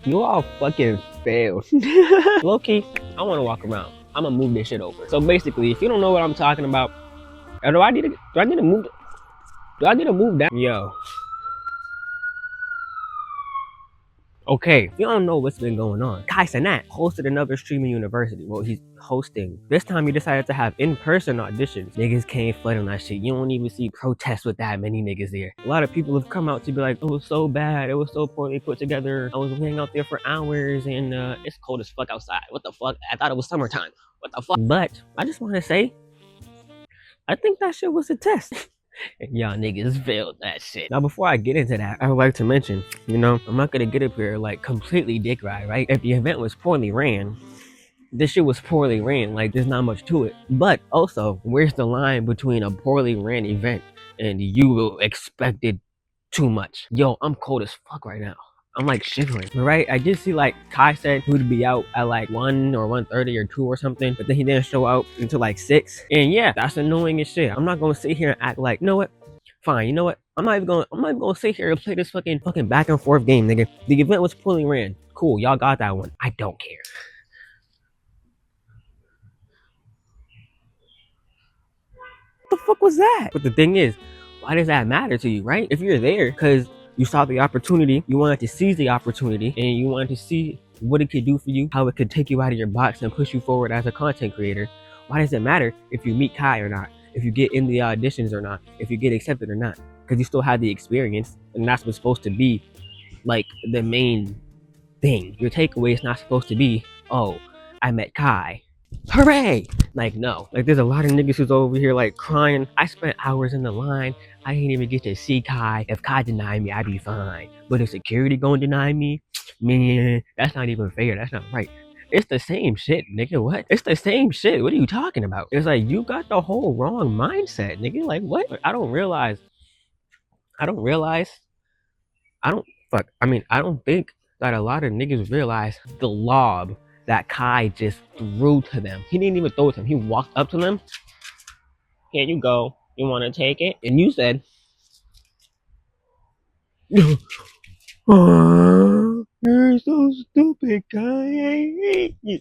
You all fucking failed. Low key, I want to walk around. I'm gonna move this shit over. So basically, if you don't know what I'm talking about, do I need to move? Do I need to move that? Yo. Okay, if you don't know what's been going on, Kai Cenat hosted another streaming university. Well, he's hosting. This time he decided to have in-person auditions. Niggas came flooding that shit. You don't even see protests with that many niggas there. A lot of people have come out to be like, it was so bad, it was so poorly put together. I was waiting out there for hours and it's cold as fuck outside. What the fuck? I thought it was summertime. What the fuck? But I just want to say, I think that shit was a test. And y'all niggas failed that shit. Now, before I get into that, I would like to mention, I'm not gonna get up here like completely dick ride, right? If the event was poorly ran, this shit was poorly ran. Like, there's not much to it. But also, where's the line between a poorly ran event and you expected too much? Yo, I'm cold as fuck right now. I'm like shivering, right? I did see like Kai said he would be out at like 1 or 1:30 or 2 or something, but then he didn't show out until like 6. And yeah, that's annoying as shit. I'm not gonna sit here and act like, you know what? Fine, you know what? I'm not even gonna sit here and play this fucking back and forth game, nigga. The event was poorly ran. Cool, y'all got that one. I don't care. What the fuck was that? But the thing is, why does that matter to you, right? If you're there because you saw the opportunity, you wanted to seize the opportunity, and you wanted to see what it could do for you, how it could take you out of your box and push you forward as a content creator, why does it matter if you meet Kai or not, if you get in the auditions or not, if you get accepted or not? Because you still had the experience, and that's what's supposed to be like the main thing. Your takeaway is not supposed to be, oh, I met Kai, hooray! Like, no. Like, there's a lot of niggas who's over here like crying. I spent hours in the line. I didn't even get to see Kai. If Kai denied me, I'd be fine. But if security gonna deny me, man, that's not even fair. That's not right. It's the same shit, nigga. What? It's the same shit. What are you talking about? It's like, you got the whole wrong mindset, nigga. Like, what? I don't realize. I don't think that a lot of niggas realize the lob that Kai just threw to them. He didn't even throw it to them. He walked up to them. Here you go. You want to take it? And you said, oh, you're so stupid, Kai. I hate you.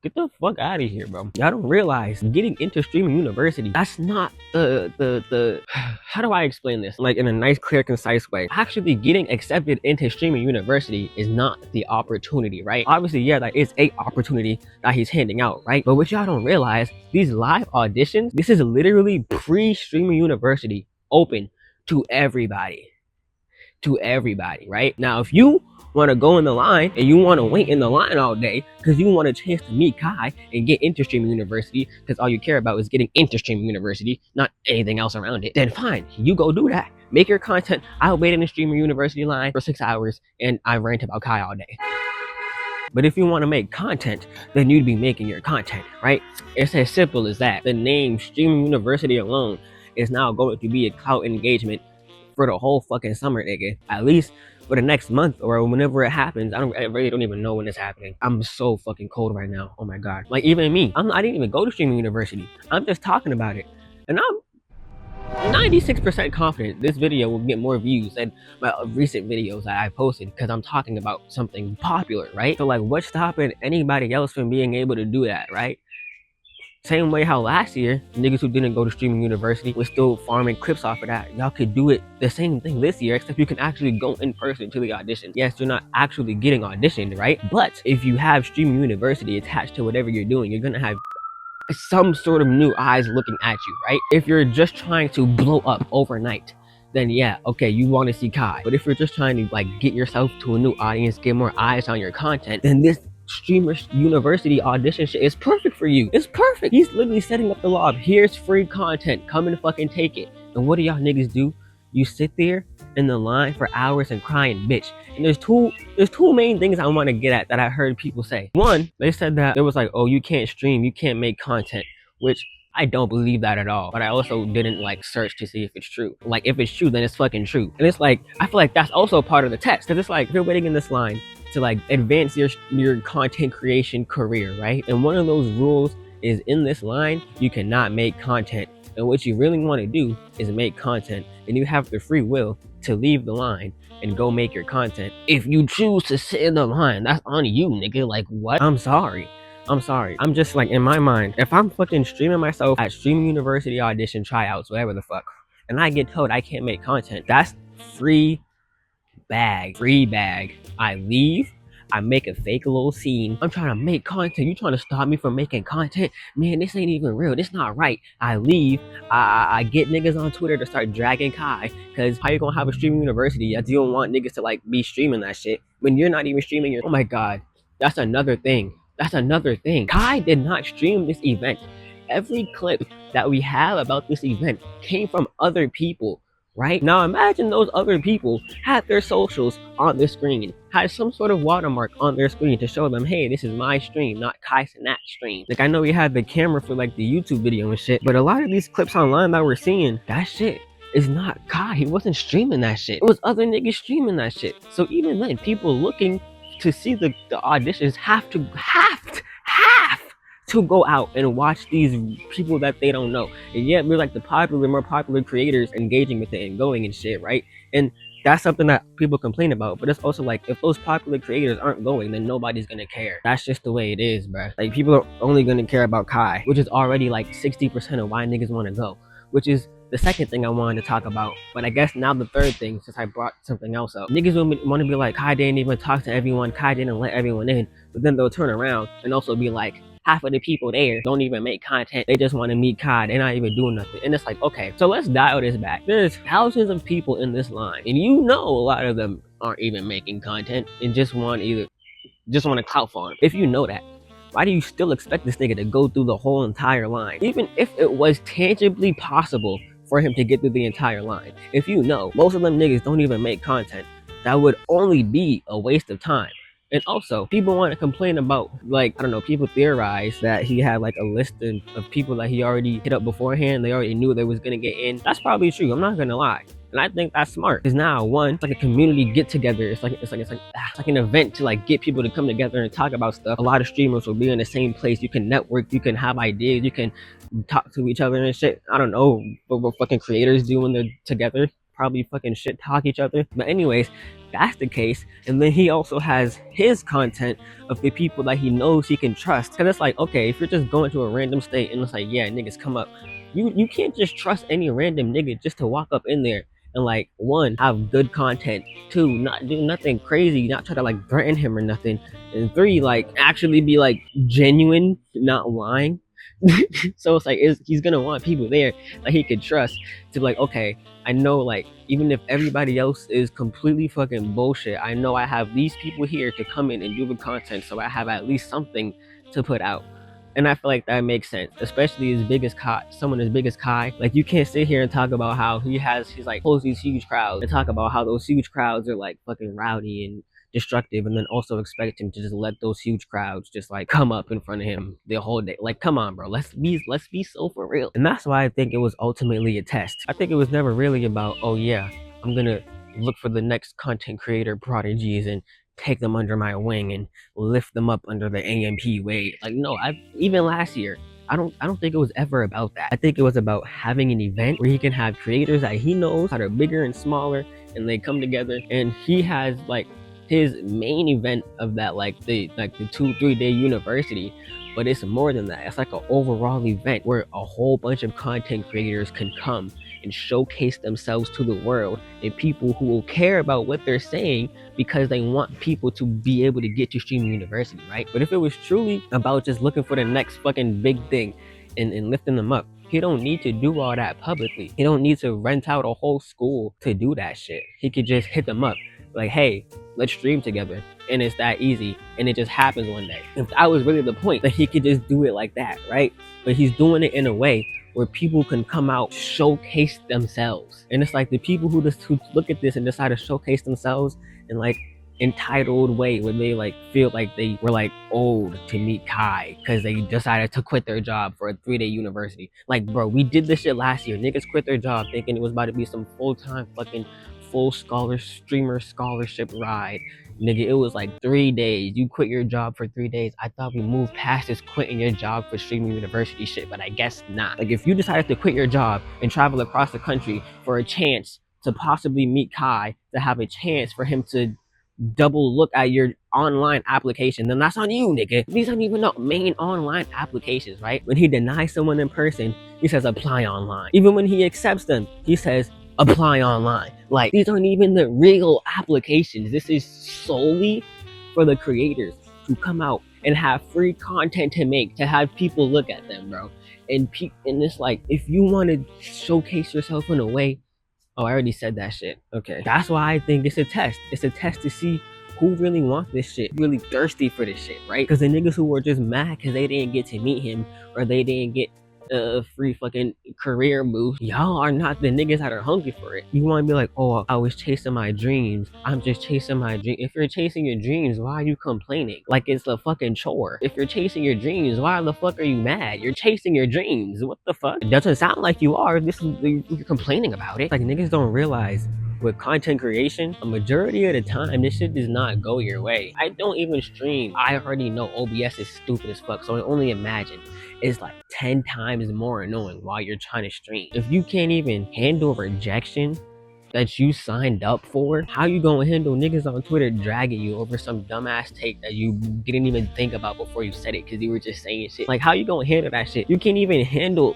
Get the fuck out of here, bro. Y'all don't realize getting into streaming university, that's not the how do I explain this? Like, in a nice, clear, concise way. Actually getting accepted into streaming university is not the opportunity, right? Obviously, yeah, that is a opportunity that he's handing out, right? But what y'all don't realize, these live auditions, this is literally pre-streaming university, open to everybody. To everybody, right? Now, if you want to go in the line and you want to wait in the line all day because you want a chance to meet Kai and get into streaming university because all you care about is getting into streaming university, not anything else around it, then fine, you go do that. Make your content. I'll wait in the streaming university line for 6 hours and I rant about Kai all day. But if you want to make content, then you'd be making your content, right? It's as simple as that. The name streaming university alone is now going to be a clout engagement for the whole fucking summer, nigga. At least for the next month or whenever it happens. I really don't even know when it's happening. I'm so fucking cold right now. Oh my god. Like, even me, I didn't even go to streaming university. I'm just talking about it, and I'm 96% confident this video will get more views than my recent videos that I posted because I'm talking about something popular, right? So like, what's stopping anybody else from being able to do that, right? Same way how last year, niggas who didn't go to streaming university was still farming clips off of that. Y'all could do it the same thing this year, except you can actually go in person to the audition. Yes, you're not actually getting auditioned, right? But if you have streaming university attached to whatever you're doing, you're gonna have some sort of new eyes looking at you, right? If you're just trying to blow up overnight, then yeah, okay, you want to see Kai. But if you're just trying to like get yourself to a new audience, get more eyes on your content, then this streamer university audition shit is perfect for you. It's perfect. He's literally setting up the lob. Here's free content. Come and fucking take it. And what do y'all niggas do? You sit there in the line for hours and cry and bitch. And there's two main things I want to get at that I heard people say. One, they said that there was like, oh, you can't stream, you can't make content, which I don't believe that at all. But I also didn't like search to see if it's true. Like, if it's true, then it's fucking true. And it's like, I feel like that's also part of the test. Cause it's like, if you're waiting in this line to like advance your content creation career, right? And one of those rules is, in this line, you cannot make content. And what you really want to do is make content, and you have the free will to leave the line and go make your content. If you choose to sit in the line, that's on you, nigga. Like, what? I'm sorry. I'm just like, in my mind, if I'm fucking streaming myself at Streaming University audition tryouts, whatever the fuck, and I get told I can't make content, that's free bag. I leave, I make a fake little scene. I'm trying to make content. You trying to stop me from making content? Man, this ain't even real. This not right. I leave. I get niggas on Twitter to start dragging Kai. Cause how you gonna have a streaming university if you don't want niggas to like be streaming that shit when you're not even streaming your. Oh my god, that's another thing. Kai did not stream this event. Every clip that we have about this event came from other people. Right? Now imagine those other people had their socials on their screen, had some sort of watermark on their screen to show them, hey, this is my stream, not Kai Sinat's stream. Like, I know we had the camera for like the YouTube video and shit, but a lot of these clips online that we're seeing, that shit is not Kai. He wasn't streaming that shit. It was other niggas streaming that shit. So even then, people looking to see the auditions have to go out and watch these people that they don't know. And yet we're like the more popular creators engaging with it and going and shit, right? And that's something that people complain about. But it's also like, if those popular creators aren't going, then nobody's gonna care. That's just the way it is, bruh. Like, people are only gonna care about Kai, which is already like 60% of why niggas wanna go. Which is the second thing I wanted to talk about. But I guess now the third thing, since I brought something else up. Niggas want to be like, Kai didn't even talk to everyone, Kai didn't let everyone in. But then they'll turn around and also be like, half of the people there don't even make content. They just want to meet Kai. They're not even doing nothing. And it's like, okay, so let's dial this back. There's thousands of people in this line, and you know a lot of them aren't even making content and just want a clout farm. If you know that, why do you still expect this nigga to go through the whole entire line? Even if it was tangibly possible for him to get through the entire line, if you know most of them niggas don't even make content, that would only be a waste of time. And also, people want to complain about, like, I don't know, people theorize that he had like a list of people that he already hit up beforehand. They already knew they was gonna get in. That's probably true. I'm not gonna lie. And I think that's smart. Because now, one, it's like a community get together. It's like an event to like get people to come together and talk about stuff. A lot of streamers will be in the same place. You can network, you can have ideas, you can talk to each other and shit. I don't know what fucking creators do when they're together. Probably fucking shit talk each other. But anyways, that's the case. And then he also has his content of the people that he knows he can trust. Cause it's like, okay, if you're just going to a random state and it's like, yeah, niggas come up, you can't just trust any random nigga just to walk up in there and like, one, have good content, two, not do nothing crazy, not try to like threaten him or nothing, and three, like actually be like genuine, not lying. So it's like, he's gonna want people there that he could trust to be like, okay, I know, like, even if everybody else is completely fucking bullshit, I know I have these people here to come in and do the content, so I have at least something to put out. And I feel like that makes sense, especially someone as big as Kai. Like, you can't sit here and talk about how he's like holds these huge crowds and talk about how those huge crowds are like fucking rowdy and destructive, and then also expect him to just let those huge crowds just like come up in front of him the whole day. Like, come on, bro, let's be so for real. And that's why I think it was ultimately a test. I think it was never really about, oh yeah, I'm gonna look for the next content creator prodigies and take them under my wing and lift them up under the AMP weight. Like, no, even last year, I don't think it was ever about that. I think it was about having an event where he can have creators that he knows that are bigger and smaller, and they come together, and he has like his main event of that, like the 2-3 day university. But it's more than that. It's like an overall event where a whole bunch of content creators can come and showcase themselves to the world, and people who will care about what they're saying because they want people to be able to get to streaming university, right? But if it was truly about just looking for the next fucking big thing and lifting them up, he don't need to do all that publicly. He don't need to rent out a whole school to do that shit. He could just hit them up like, hey, let's stream together. And it's that easy, and it just happens one day. If that was really the point, that he could just do it like that, right? But he's doing it in a way where people can come out, showcase themselves. And it's like the people who look at this and decide to showcase themselves in like entitled way, where they like feel like they were like owed to meet Kai because they decided to quit their job for a 3-day university. Like, bro, we did this shit last year. Niggas quit their job thinking it was about to be some full-time fucking full streamer scholarship ride. Nigga, it was like 3 days. You quit your job for 3 days. I thought we moved past this quitting your job for streaming university shit, but I guess not. Like, if you decided to quit your job and travel across the country for a chance to possibly meet Kai, to have a chance for him to double look at your online application, then that's on you, nigga. These aren't even the main online applications, right? When he denies someone in person, he says apply online. Even when he accepts them, he says apply online. Like, these aren't even the real applications. This is solely for the creators to come out and have free content to make, to have people look at them, bro. And it's like, if you want to showcase yourself in a way. Oh, I already said that shit. Okay. That's why I think it's a test. It's a test to see who really wants this shit, really thirsty for this shit, right? Because the niggas who were just mad because they didn't get to meet him or they didn't get a free fucking career boost, y'all are not the niggas that are hungry for it. You want to be like, oh, I was chasing my dreams. I'm just chasing my dream. If you're chasing your dreams, why are you complaining? Like it's a fucking chore. If you're chasing your dreams, why the fuck are you mad? You're chasing your dreams. What the fuck? It doesn't sound like you are. You're complaining about it. Like niggas don't realize with content creation, a majority of the time, this shit does not go your way. I don't even stream. I already know OBS is stupid as fuck, so I only imagine it's like 10 times more annoying while you're trying to stream. If you can't even handle rejection that you signed up for, how you gonna handle niggas on Twitter dragging you over some dumbass take that you didn't even think about before you said it because you were just saying shit? Like, how you gonna handle that shit? You can't even handle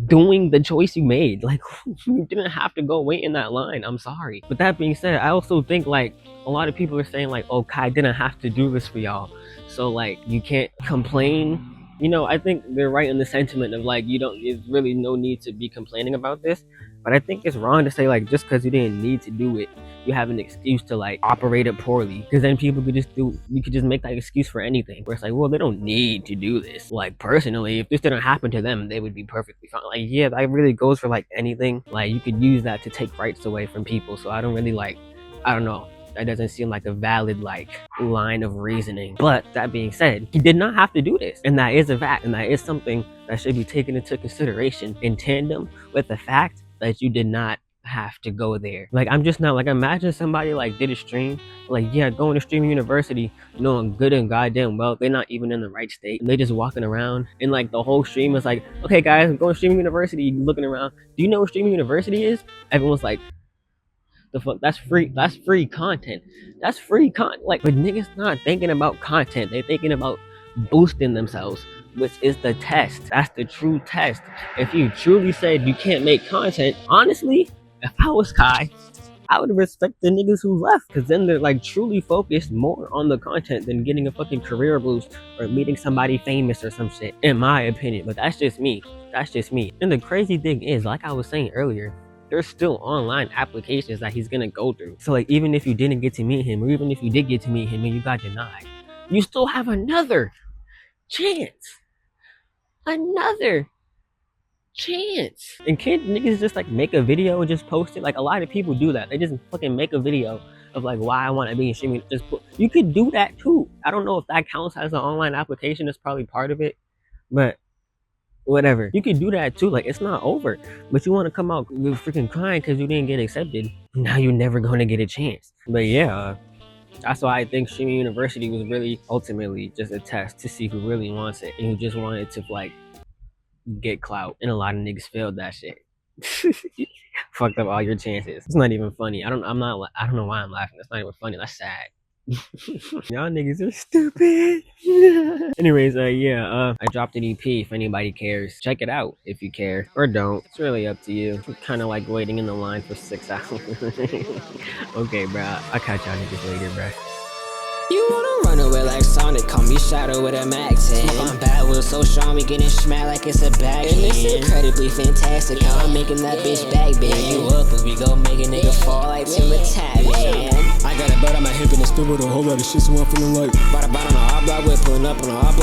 doing the choice you made. Like, you didn't have to go wait in that line. I'm sorry. But that being said, I also think like a lot of people are saying like, oh, Kai didn't have to do this for y'all, so like you can't complain. You know, I think they're right in the sentiment of like, there's really no need to be complaining about this. But I think it's wrong to say like, just because you didn't need to do it, you have an excuse to like operate it poorly. Because then people could you could just make that excuse for anything. Where it's like, well, they don't need to do this. Like personally, if this didn't happen to them, they would be perfectly fine. Like, yeah, that really goes for like anything. Like you could use that to take rights away from people. So I don't really like, I don't know. That doesn't seem like a valid like line of reasoning. But that being said, he did not have to do this, and that is a fact, and that is something that should be taken into consideration in tandem with the fact that you did not have to go there. Like, I'm just not like, imagine somebody like did a stream like, yeah, going to streaming university knowing good and goddamn well they're not even in the right state, and they just walking around and like the whole stream is like, okay guys, I'm going to streaming university, looking around, do you know what streaming university is? Everyone's like, the fuck, that's free content. That's free content. Like, but niggas not thinking about content, they thinking about boosting themselves, which is the test. That's the true test. If you truly said you can't make content, honestly, if I was Kai, I would respect the niggas who left, because then they're like truly focused more on the content than getting a fucking career boost or meeting somebody famous or some shit, in my opinion. But that's just me. That's just me. And the crazy thing is, like I was saying earlier, there's still online applications that he's gonna go through. So like, even if you didn't get to meet him, or even if you did get to meet him and you got denied, you still have another chance. Another chance. And can't niggas just like make a video and just post it? Like, a lot of people do that. They just fucking make a video of like why I want to be in streaming. You could do that too. I don't know if that counts as an online application. It's probably part of it, but whatever. You could do that too. Like, it's not over. But you want to come out with freaking crying because you didn't get accepted. Now you're never going to get a chance. But yeah, that's why I think streaming university was really ultimately just a test to see who really wants it and who just wanted to like get clout. And a lot of niggas failed that shit. Fucked up all your chances. It's not even funny. I don't know why I'm laughing. It's not even funny. That's sad. Y'all niggas are stupid. Anyways, I dropped an EP. If anybody cares, check it out if you care, or don't. It's really up to you. I'm kind of like waiting in the line for 6 hours. Okay, bro. I'll catch y'all niggas later, bro. You wanna run away like Sonic, call me Shadow with a Mac 10. I'm bad with so strong, we getting smacked like it's a backhand. And it's incredibly fantastic how I'm making that bitch back bend. You up and we gon' make a nigga fall like Timber Tavern. I got a butt on my hip and it's still with a whole lot of shit, so I'm feeling like. Bought a bot on a hot block, we're pulling up on a hot block.